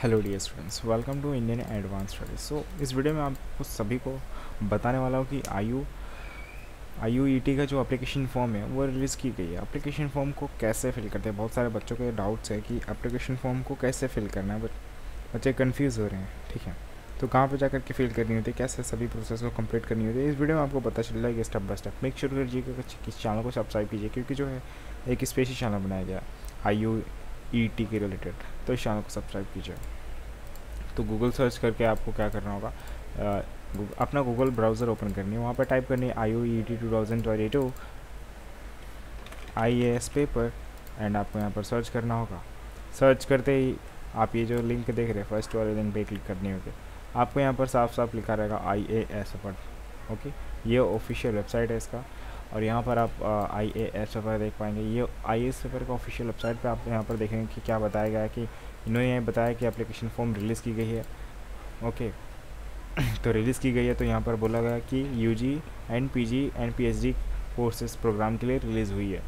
Hello dear students, welcome to Indian advance studies. इस video में आपको सभी को बताने वाला हूँ कि IUET का जो एप्लीकेशन फॉर्म है वो रिलीज़ की गई है। एप्लीकेशन फॉर्म को कैसे फिल करते हैं, बहुत सारे बच्चों के डाउट्स है कि एप्लीकेशन फॉर्म को कैसे फिल करना है, बट बच्चे कन्फ्यूज़ हो रहे हैं। ठीक है, तो कहाँ पर जाकर के फिल करनी होती है, कैसे सभी प्रोसेस को कंप्लीट करनी होती है, इस वीडियो में आपको पता चल जाएगा step by step. Make sure कीजिएगा कि इस चैनल को सब्सक्राइब कीजिए, क्योंकि जो है एक स्पेशल चैनल बनाया गया IUET के रिलेटेड, तो इस चैनल को सब्सक्राइब कीजिए। तो गूगल सर्च करके आपको क्या करना होगा, अपना गूगल ब्राउज़र ओपन करनी है, वहाँ पर टाइप करनी है IUET 2022 IAS पेपर एंड आपको यहाँ पर सर्च करना होगा। सर्च करते ही आप ये जो लिंक देख रहे हैं, फर्स्ट वाले लिंक पे क्लिक करनी होगी। आपको यहाँ पर साफ साफ लिखा रहेगा IAS पेपर। ओके, ये ऑफिशियल वेबसाइट है इसका, और यहाँ पर आप IAS पेपर देख पाएंगे। ये IAS पेपर का ऑफिशियल वेबसाइट पे आप यहाँ पर देखेंगे कि क्या बताया गया है, कि इन्होंने ये बताया कि एप्लीकेशन फॉर्म रिलीज़ की गई है। ओके, तो रिलीज़ की गई है, तो यहाँ पर बोला गया कि UG and PG and PhD courses programme के लिए रिलीज़ हुई है।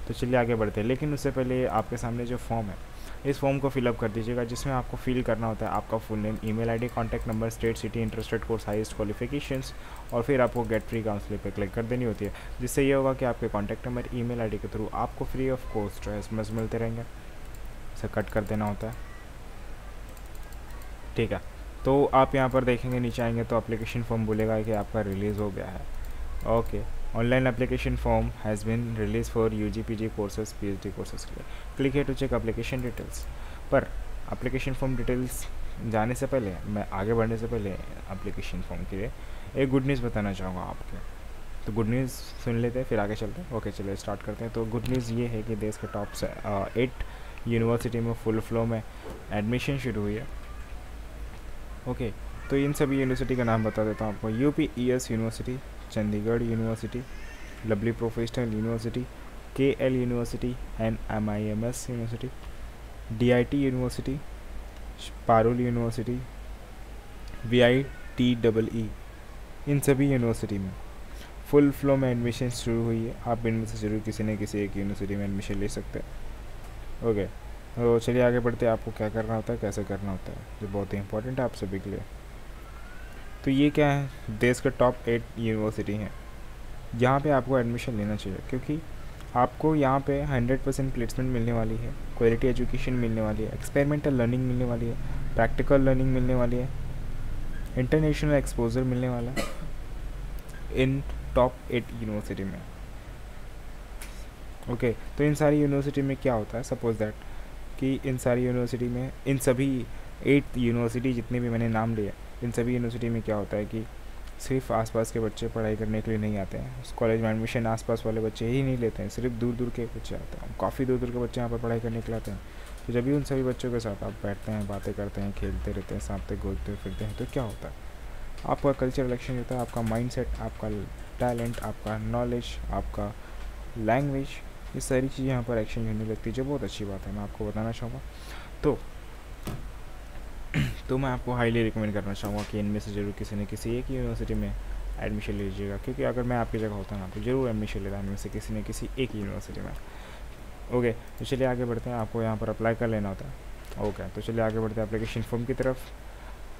तो चलिए आगे बढ़ते हैं, लेकिन उससे पहले आपके सामने जो फॉर्म है, इस फॉर्म को फिलअप कर दीजिएगा, जिसमें आपको फिल करना होता है आपका full name, email ID, contact number, state, city, interested course, highest qualifications, और फिर आपको गेट फ्री काउंसलिंग पे क्लिक कर देनी होती है, जिससे ये होगा कि आपके कॉन्टैक्ट नंबर, ईमेल आईडी के थ्रू आपको फ्री ऑफ कॉस्ट SMS मिलते रहेंगे। इसे कट कर देना होता है। ठीक है, तो आप यहाँ पर देखेंगे, नीचे आएंगे तो एप्लीकेशन फॉर्म बोलेगा कि आपका रिलीज़ हो गया है। Okay, online application form has been release for UG PG courses PhD courses के लिए। क्लिक है टू चेक एप्लीकेशन डिटेल्स। पर एप्लीकेशन फॉर्म डिटेल्स जाने से पहले, मैं आगे बढ़ने से पहले एप्लीकेशन फॉर्म के लिए एक गुड न्यूज़ बताना चाहूँगा आपके। तो गुड न्यूज़ सुन लेते हैं, फिर आगे चलते हैं। ओके, चलिए स्टार्ट करते हैं। तो गुड न्यूज़ ये है कि देश के टॉप से 8 यूनिवर्सिटी में फुल फ्लो में एडमिशन शुरू हुई है। ओके, तो इन सभी यूनिवर्सिटी का नाम बता देता हूँ आपको। UPES university, Chandigarh university, lovely professional university, KL university, NMIMS university, DIT university, Parul university, VITEE, इन सभी यूनिवर्सिटी में फुल फ्लो में एडमिशन शुरू हुई है। आप इनमें से जरूर किसी न किसी एक यूनिवर्सिटी में एडमिशन ले सकते हैं। ओके, तो चलिए आगे बढ़ते हैं। आपको क्या करना होता है, कैसे करना होता है, जो बहुत ही इंपॉर्टेंट है आप सभी के लिए। तो ये क्या है, देश के टॉप 8 यूनिवर्सिटी हैं, यहाँ पे आपको एडमिशन लेना चाहिए, क्योंकि आपको यहाँ पे 100% प्लेसमेंट मिलने वाली है, क्वालिटी एजुकेशन मिलने वाली है, एक्सपेरिमेंटल लर्निंग मिलने वाली है, प्रैक्टिकल लर्निंग मिलने वाली है, इंटरनेशनल एक्सपोजर मिलने वाला है इन टॉप 8 यूनिवर्सिटी में। ओके, तो इन सारी यूनिवर्सिटी में क्या होता है, सपोज दैट कि इन सारी यूनिवर्सिटी में, इन सभी 8 यूनिवर्सिटी जितने भी मैंने नाम लिए, इन सभी यूनिवर्सिटी में क्या होता है कि सिर्फ आसपास के बच्चे पढ़ाई करने के लिए नहीं आते हैं। उस कॉलेज में एडमिशन आसपास वाले बच्चे ही नहीं लेते हैं, सिर्फ दूर दूर के बच्चे आते हैं, काफ़ी दूर दूर के बच्चे यहाँ पर पढ़ाई करने के लिए आते हैं। तो जब भी उन सभी बच्चों के साथ आप बैठते हैं, बातें करते हैं, खेलते रहते हैं, साथ घूमते फिरते हैं, तो क्या होता है, आपका कल्चरल एक्सचेंज होता है, आपका माइंडसेट, आपका टैलेंट, आपका नॉलेज, आपका लैंग्वेज, ये सारी चीज़ें यहाँ पर एक्सचेंज होने लगती है, जो बहुत अच्छी बात है, मैं आपको बताना चाहूँगा। तो मैं आपको हाईली रिकमेंड करना चाहूँगा कि इनमें से ज़रूर किसी न किसी एक यूनिवर्सिटी में एडमिशन ले लीजिएगा, क्योंकि अगर मैं आपकी जगह होता ना तो ज़रूर एडमिशन लेता इनमें से किसी न किसी एक यूनिवर्सिटी में। ओके, तो चलिए आगे बढ़ते हैं। आपको यहाँ पर अप्लाई कर लेना होता है। ओके, तो चलिए आगे बढ़ते हैं एप्लीकेशन फॉर्म की तरफ।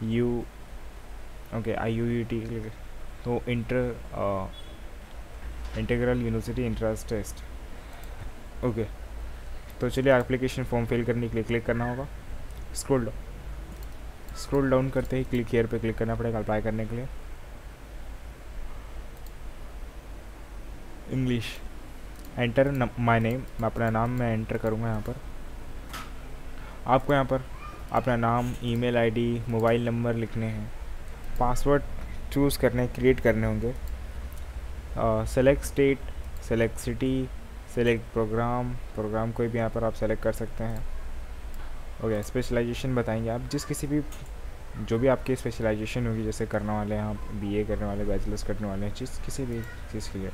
IUET, तो Integral University entrance test. Okay, तो चलिए एप्लीकेशन फॉर्म फिल करने के लिए क्लिक करना होगा। स्क्रॉल डाउन करते ही क्लिक हियर पे क्लिक करना पड़ेगा अप्लाई करने के लिए। इंग्लिश, एंटर माय नेम, मैं अपना नाम मैं एंटर करूँगा यहाँ पर। आपको यहाँ पर अपना नाम, ईमेल आईडी, मोबाइल नंबर लिखने हैं, पासवर्ड चूज़ करने, क्रिएट करने होंगे, select state, select city, select programme कोई भी यहाँ पर आप सेलेक्ट कर सकते हैं। ओके, स्पेशलाइजेशन बताएंगे आप, जिस किसी भी जो भी आपकी स्पेशलाइजेशन होगी, जैसे करने वाले हैं आप BA करने वाले, बैचलर्स करने वाले हैं, किसी भी चीज़ के लिए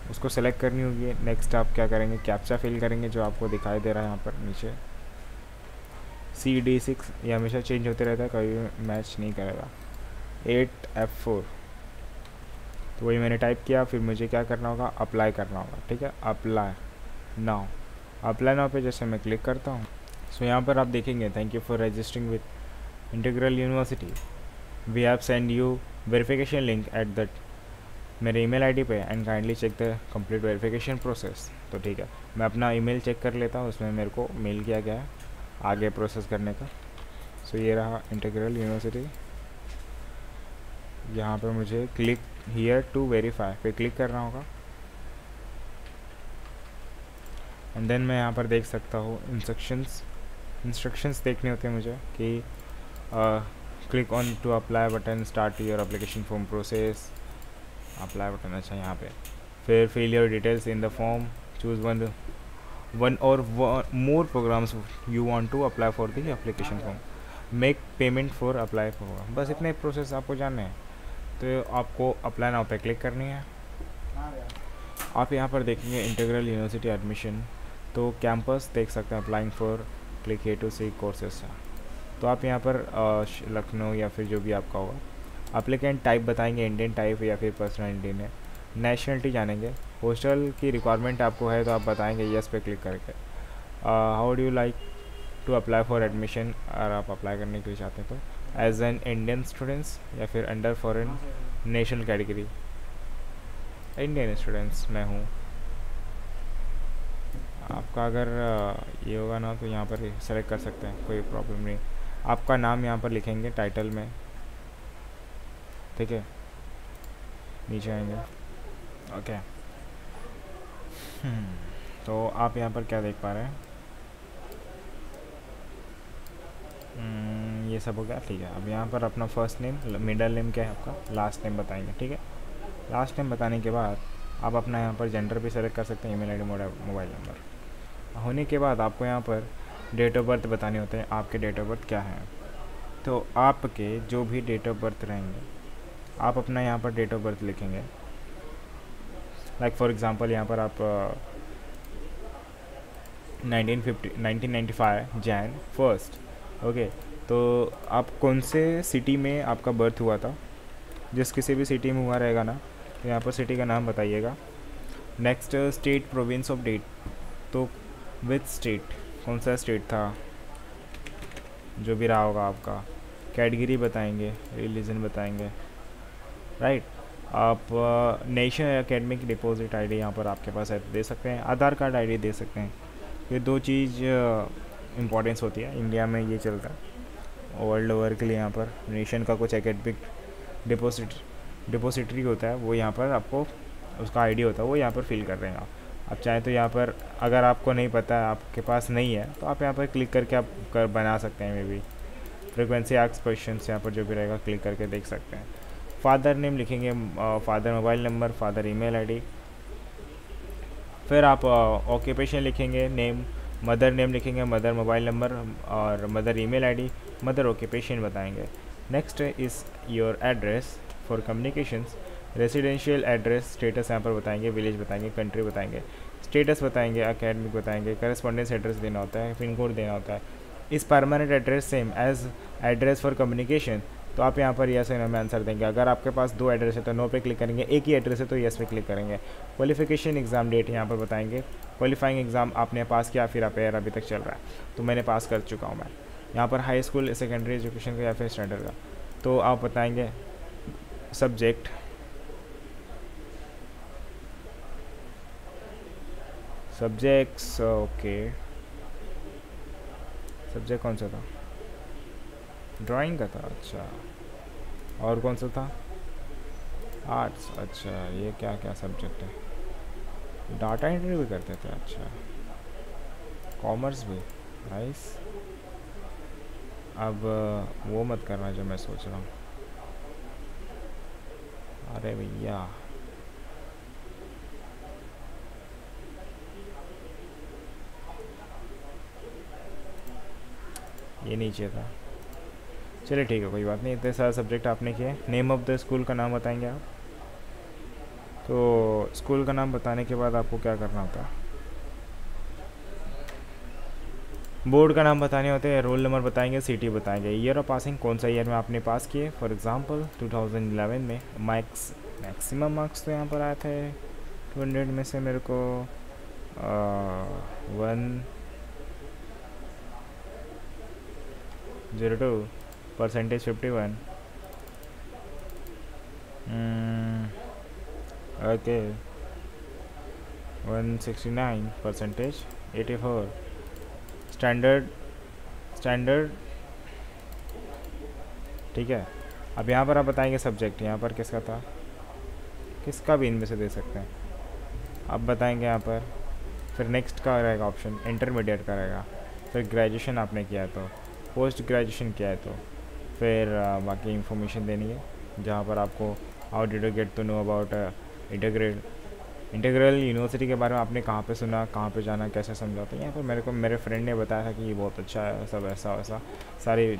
उसको सेलेक्ट करनी होगी। नेक्स्ट आप क्या करेंगे, कैप्चा फिल करेंगे, जो आपको दिखाई दे रहा है यहाँ पर नीचे, CD6, ये हमेशा चेंज होते रहता है, कभी मैच नहीं करेगा। 8F4, तो वही मैंने टाइप किया। फिर मुझे क्या करना होगा, अप्लाई करना होगा। ठीक है, अप्लाई नाउ पे जैसे मैं क्लिक करता हूँ, सो यहाँ पर आप देखेंगे, thank you for registering with Integral University, we have send you verification link at that मेरे ईमेल आईडी पे and kindly check the complete verification process. तो ठीक है, मैं अपना ईमेल चेक कर लेता हूँ, उसमें मेरे को मेल किया गया है आगे प्रोसेस करने का। सो ये रहा इंटीग्रल यूनिवर्सिटी। यहाँ पे मुझे क्लिक हियर टू वेरीफाई पे क्लिक करना होगा एंड देन मैं यहाँ पर देख सकता हूँ इंस्ट्रक्शंस देखने होते हैं मुझे कि click on to apply button, start your application form process, apply button. अच्छा, यहाँ पे फिर fill your details in the form, choose one or more programs you want to apply for the application form, make payment for apply for. बस इतने process आपको जानने हैं। तो आपको अप्लाई नाउ पे क्लिक करनी है। आप यहाँ पर देखेंगे इंटीग्रल यूनिवर्सिटी एडमिशन, तो कैंपस देख सकते हैं, applying for, click here to see courses. तो आप यहाँ पर लखनऊ या फिर जो भी आपका होगा, अप्लीकेंट टाइप बताएंगे, इंडियन टाइप या फिर पर्सनल इंडियन है, नेशनलिटी जानेंगे, हॉस्टल की रिक्वायरमेंट आपको है तो आप बताएंगे यस पे क्लिक करके। How do you like to apply for admission, अगर आप अप्लाई करने के लिए चाहते हैं तो एज एन इंडियन स्टूडेंट्स या फिर under foreign national category. Indian students मैं हूँ। आपका अगर ये होगा ना तो यहाँ पर सेलेक्ट कर सकते हैं, कोई प्रॉब्लम नहीं। आपका नाम यहाँ पर लिखेंगे टाइटल में, ठीक है, नीचे आएंगे। ओके, तो आप यहाँ पर क्या देख पा रहे हैं, ये सब हो गया, ठीक है। अब यहाँ पर अपना फर्स्ट नेम, मिडल नेम क्या है आपका, लास्ट नेम बताएंगे, ठीक है। लास्ट नेम बताने के बाद आप अपना यहाँ पर जेंडर भी सेलेक्ट कर सकते हैं, ईमेल आईडी, मोबाइल नंबर होने के बाद आपको यहाँ पर डेट ऑफ बर्थ बताने होते हैं, आपके डेट ऑफ बर्थ क्या है। तो आपके जो भी डेट ऑफ बर्थ रहेंगे आप अपना यहाँ पर डेट ऑफ बर्थ लिखेंगे। लाइक फॉर एग्ज़ाम्पल यहाँ पर आप 1995 जैन 1, ओके। तो आप कौन से सिटी में आपका बर्थ हुआ था, जिस किसी भी सिटी में हुआ रहेगा ना, तो यहाँ पर सिटी का नाम बताइएगा। Next state, province of date, तो विच स्टेट, कौन सा स्टेट था, जो भी रहा होगा आपका। कैटेगरी बताएंगे, रिलीजन बताएंगे, राइट। आप नेशन एकेडमिक डिपॉजिट आईडी यहाँ पर आपके पास है दे सकते हैं, आधार कार्ड आईडी दे सकते हैं। ये दो चीज़ इम्पोर्टेंस होती है, इंडिया में ये चलता है। वर्ल्ड ओवर के लिए यहाँ पर नेशन का कुछ एकेडमिक डिपोजिटरी होता है, वो यहाँ पर आपको उसका आईडी होता है, वो यहाँ पर फिल कर रहे हैं आप चाहें तो यहाँ पर, अगर आपको नहीं पता है, आपके पास नहीं है, तो आप यहाँ पर क्लिक करके आप बना सकते हैं। May be frequency asked questions यहाँ पर जो भी रहेगा क्लिक करके देख सकते हैं। फादर नेम लिखेंगे, father mobile number, father email ID. फिर आप ऑक्यूपेशन लिखेंगे, नेम, मदर नेम लिखेंगे, मदर मोबाइल नंबर और mother email ID, mother occupation बताएंगे। Next is your address for communications, residential address, status यहाँ पर बताएंगे, विलेज बताएंगे, कंट्री बताएंगे, स्टेटस बताएंगे, एकेडमिक बताएंगे, करेस्पॉन्डेंस एड्रेस देना होता है, पिन कोड देना होता है। इस permanent address same as address for communication, तो आप यहाँ पर यस या नो में आंसर देंगे। अगर आपके पास दो एड्रेस है तो नो पे क्लिक करेंगे, एक ही एड्रेस है तो यस पे क्लिक करेंगे। क्वालिफिकेशन एग्ज़ाम डेट यहाँ पर बताएंगे, क्वालिफाइंग एग्ज़ाम आपने पास किया फिर अपेयर अभी तक चल रहा है, तो मैंने पास कर चुका हूँ मैं। यहाँ पर हाई स्कूल, सेकेंडरी एजुकेशन का या फिर स्टैंडर्ड का, तो आप बताएंगे सब्जेक्ट, सब्जेक्ट्स, ओके, सब्जेक्ट कौन सा था, ड्राइंग का था, अच्छा। और कौन सा था, आर्ट्स, अच्छा। ये क्या क्या सब्जेक्ट है, डाटा एंट्री भी करते थे, अच्छा। कॉमर्स भी, नाइस। अब वो मत करना जो मैं सोच रहा हूँ, अरे भैया ये नीचे था, चलिए ठीक है, कोई बात नहीं। इतने सारे सब्जेक्ट आपने किए। नेम ऑफ़ द स्कूल का नाम बताएंगे आप, तो स्कूल का नाम बताने के बाद आपको क्या करना होता है, बोर्ड का नाम बताने होते हैं, रोल नंबर बताएंगे, सिटी बताएंगे, ईयर ऑफ पासिंग, कौन सा ईयर में आपने पास किए। फॉर एग्जांपल 2011 में मैक्सिमम मार्क्स तो यहाँ पर आए थे 200 में से मेरे को 102, percentage 51, okay 169 percentage 84, standard standard ठीक है। अब यहाँ पर आप बताएंगे सब्जेक्ट, यहाँ पर किसका था, किसका भी इनमें से दे सकते हैं आप बताएंगे यहाँ पर। फिर नेक्स्ट का रहेगा ऑप्शन, इंटरमीडिएट का रहेगा, फिर ग्रेजुएशन आपने किया है तो, पोस्ट ग्रेजुएशन किया है तो, फिर बाकी इंफॉर्मेशन देनी है जहाँ पर आपको how did you get to know about Integral University के बारे में आपने कहाँ पे सुना, कहाँ पे जाना, कैसे समझा। तो यहाँ पर मेरे फ्रेंड ने बताया था कि ये बहुत अच्छा है, सब ऐसा वैसा सारी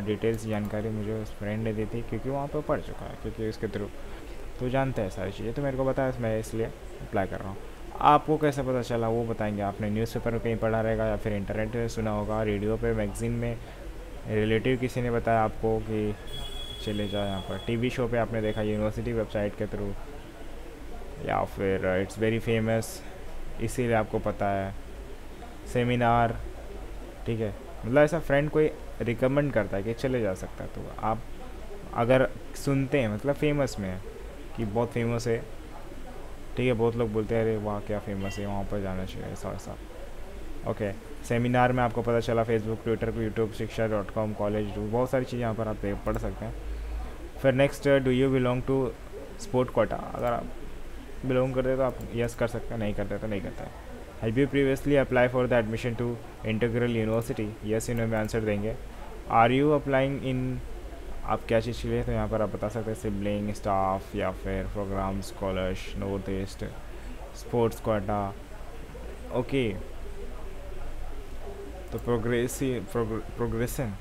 डिटेल्स जानकारी मुझे उस फ्रेंड ने दी थी, क्योंकि वहाँ पे पढ़ चुका है, क्योंकि उसके थ्रू तो जानते हैं सारी चीज़ें। तो मेरे को बताया, मैं इसलिए अप्लाई कर रहा हूँ। आपको कैसे पता चला वो बताएंगे, आपने न्यूज़पेपर में कहीं पढ़ा रहेगा या फिर इंटरनेट पे सुना होगा, रेडियो पे, मैगज़ीन में, रिलेटिव किसी ने बताया आपको कि चले जाओ यहाँ पर, टीवी शो पे आपने देखा, यूनिवर्सिटी वेबसाइट के थ्रू, या फिर इट्स वेरी फेमस इसीलिए आपको पता है, सेमिनार, ठीक है। मतलब ऐसा फ्रेंड कोई रिकमेंड करता है कि चले जा सकता है, तो आप अगर सुनते हैं मतलब फेमस में है कि बहुत फेमस है, ठीक है, बहुत लोग बोलते हैं अरे वाह क्या फेमस है, वहाँ पर जाना चाहिए, ऐसा ऐसा। ओके, सेमिनार में आपको पता चला, फेसबुक, ट्विटर, यूट्यूब, शिक्षा.com, कॉलेज, बहुत सारी चीज़ें यहाँ पर आप पढ़ सकते हैं। फिर next, do you belong to sport quota, अगर आप बिलोंग करते तो आप यस कर सकते हैं, नहीं करते तो नहीं करते हैं। Have you previously apply for the admission to Integral University, yes इन्हों में आंसर देंगे। आर यू अप्लाइंग इन, आप क्या चीज़ के लिए, तो यहाँ पर आप बता सकते हैं सिबलिंग, स्टाफ, या फिर programme, scholars, north east, sports quota, okay. तो प्रोग्रेशन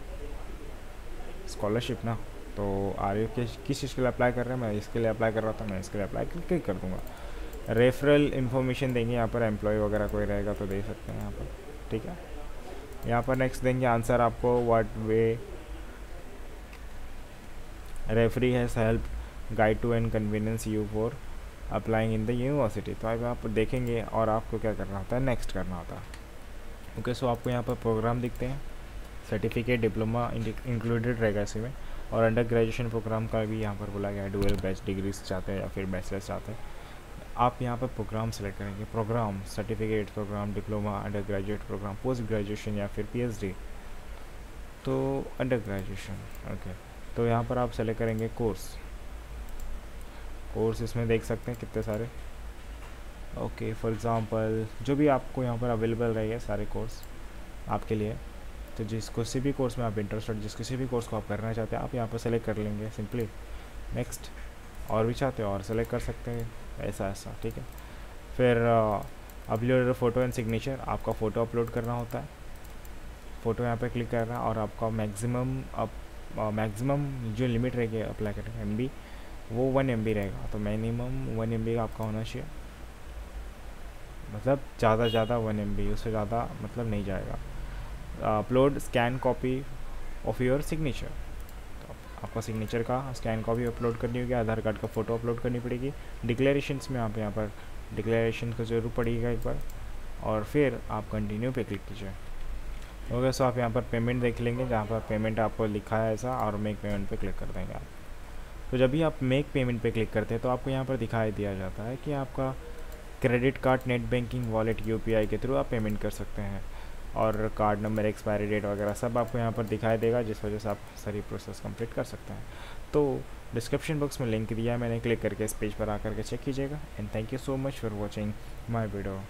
स्कॉलरशिप ना, तो आर यू किस चीज़ के लिए अप्लाई कर रहे हैं, मैं इसके लिए अप्लाई कर रहा था, मैं इसके लिए अप्लाई क्लिक कर दूँगा। रेफरल इन्फॉर्मेशन देंगे यहाँ पर, एम्प्लॉय वगैरह कोई रहेगा तो दे सकते हैं यहाँ पर, ठीक है। यहाँ पर नेक्स्ट देंगे आंसर आपको, what way referee has help guide to and convenience you for applying in the university. तो अब आप देखेंगे और आपको क्या करना होता है, नेक्स्ट करना होता है। ओके, सो आपको यहाँ पर प्रोग्राम दिखते हैं, सर्टिफिकेट, डिप्लोमा इंक्लूडेड रहेगा इसी में, और अंडर ग्रेजुएशन प्रोग्राम का भी यहाँ पर बोला गया है, डुअल बैच डिग्रीज चाहते हैं या फिर बैचलर्स चाहते हैं। आप यहाँ पर प्रोग्राम सेलेक्ट करेंगे, programme, certificate programme, diploma, undergraduate programme, post graduation या फिर पीएचडी, तो अंडर ग्रेजुएशन। ओके, तो यहाँ पर आप सेलेक्ट करेंगे कोर्स इसमें देख सकते हैं कितने सारे, ओके। फॉर एग्ज़ाम्पल जो भी आपको यहाँ पर अवेलेबल रहेंगे सारे कोर्स आपके लिए, तो जिस किसी भी कोर्स में आप इंटरेस्टेड, जिस किसी भी कोर्स को आप करना चाहते हैं आप यहाँ पर सेलेक्ट कर लेंगे सिंपली। नेक्स्ट, और भी चाहते हो और सेलेक्ट कर सकते हैं, ऐसा, ठीक है। फिर अपलोड फ़ोटो एंड सिग्नेचर, आपका फ़ोटो अपलोड करना होता है, फ़ोटो यहाँ पे क्लिक करना है, और आपका मैक्सिमम जो लिमिट रहेगी अप्लाई करने MB, वो 1 MB रहेगा, तो मिनिमम 1 MB आपका होना चाहिए, मतलब ज़्यादा 1 MB, उससे ज़्यादा मतलब नहीं जाएगा। Upload scan copy of your signature, तो आपका सिग्नेचर का स्कैन कॉपी अपलोड करनी होगी, आधार कार्ड का फ़ोटो अपलोड करनी पड़ेगी। डिक्लेरेशंस में आप यहाँ पर डिक्लेरेशन को ज़रूर पड़ेगा एक बार, और फिर आप कंटिन्यू पे क्लिक कीजिए। ओके, सो आप यहाँ पर पेमेंट देख लेंगे, जहाँ पर पेमेंट आपको लिखा है ऐसा, और मेक पेमेंट पे क्लिक कर देंगे आप। तो जब भी आप मेक पेमेंट पे क्लिक करते हैं तो आपको यहाँ पर दिखाई दिया जाता है कि आपका credit card, net banking, wallet, UPI के थ्रू आप पेमेंट कर सकते हैं, और कार्ड नंबर, एक्सपायरी डेट वगैरह सब आपको यहाँ पर दिखाई देगा, जिस वजह से आप सारी प्रोसेस कंप्लीट कर सकते हैं। तो डिस्क्रिप्शन बॉक्स में लिंक दिया है मैंने, क्लिक करके इस पेज पर आकर के चेक कीजिएगा। And thank you so much for watching my video.